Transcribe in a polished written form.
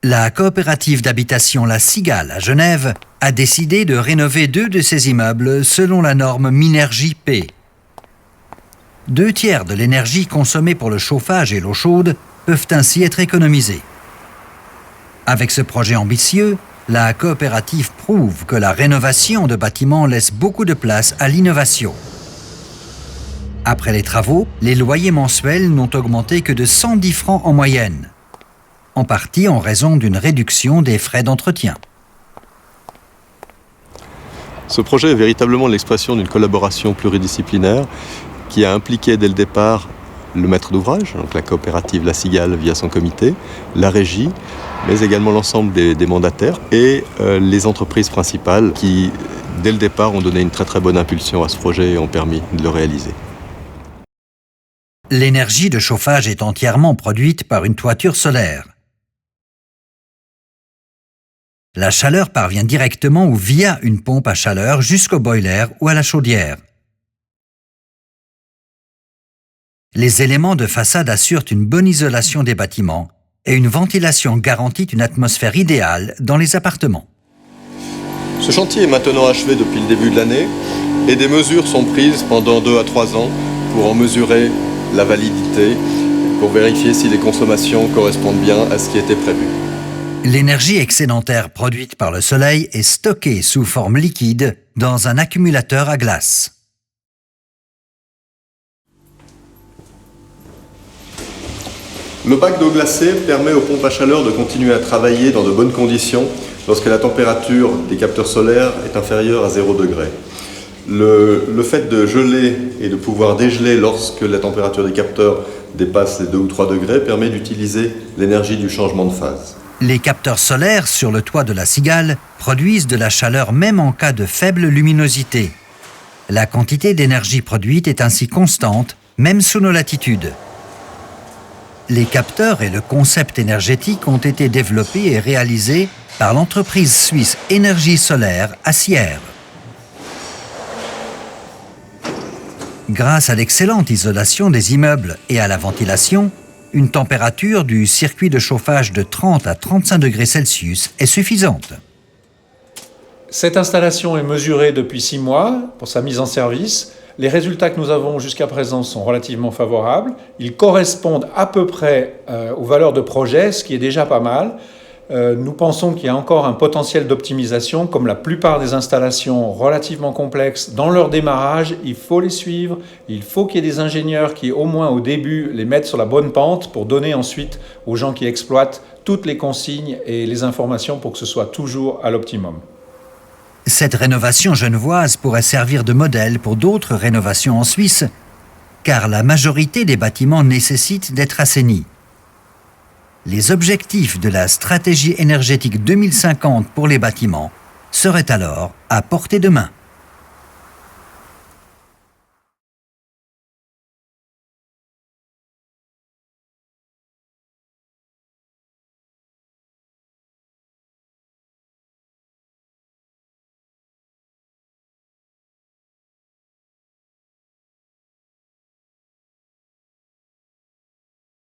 La coopérative d'habitation La Cigale à Genève a décidé de rénover 2 de ses immeubles selon la norme Minergie P. 2/3 de l'énergie consommée pour le chauffage et l'eau chaude peuvent ainsi être économisés. Avec ce projet ambitieux, la coopérative prouve que la rénovation de bâtiments laisse beaucoup de place à l'innovation. Après les travaux, les loyers mensuels n'ont augmenté que de 110 francs en moyenne, en partie en raison d'une réduction des frais d'entretien. Ce projet est véritablement l'expression d'une collaboration pluridisciplinaire qui a impliqué dès le départ le maître d'ouvrage, donc la coopérative La Cigale via son comité, la régie, mais également l'ensemble des mandataires et les entreprises principales qui, dès le départ, ont donné une très bonne impulsion à ce projet et ont permis de le réaliser. L'énergie de chauffage est entièrement produite par une toiture solaire. La chaleur parvient directement ou via une pompe à chaleur jusqu'au boiler ou à la chaudière. Les éléments de façade assurent une bonne isolation des bâtiments et une ventilation garantit une atmosphère idéale dans les appartements. Ce chantier est maintenant achevé depuis le début de l'année et des mesures sont prises pendant 2 à 3 ans pour en mesurer la validité, pour vérifier si les consommations correspondent bien à ce qui était prévu. L'énergie excédentaire produite par le soleil est stockée sous forme liquide dans un accumulateur à glace. Le bac d'eau glacée permet aux pompes à chaleur de continuer à travailler dans de bonnes conditions lorsque la température des capteurs solaires est inférieure à 0 degré. Le fait de geler et de pouvoir dégeler lorsque la température des capteurs dépasse les 2 ou 3 degrés permet d'utiliser l'énergie du changement de phase. Les capteurs solaires sur le toit de La Cigale produisent de la chaleur même en cas de faible luminosité. La quantité d'énergie produite est ainsi constante, même sous nos latitudes. Les capteurs et le concept énergétique ont été développés et réalisés par l'entreprise suisse Énergie Solaire à Sierre. Grâce à l'excellente isolation des immeubles et à la ventilation, une température du circuit de chauffage de 30 à 35 degrés Celsius est suffisante. Cette installation est mesurée depuis 6 mois pour sa mise en service. Les résultats que nous avons jusqu'à présent sont relativement favorables. Ils correspondent à peu près aux valeurs de projet, ce qui est déjà pas mal. Nous pensons qu'il y a encore un potentiel d'optimisation. Comme la plupart des installations relativement complexes, dans leur démarrage, il faut les suivre. Il faut qu'il y ait des ingénieurs qui, au moins au début, les mettent sur la bonne pente pour donner ensuite aux gens qui exploitent toutes les consignes et les informations pour que ce soit toujours à l'optimum. Cette rénovation genevoise pourrait servir de modèle pour d'autres rénovations en Suisse, car la majorité des bâtiments nécessitent d'être assainis. Les objectifs de la stratégie énergétique 2050 pour les bâtiments seraient alors à portée de main.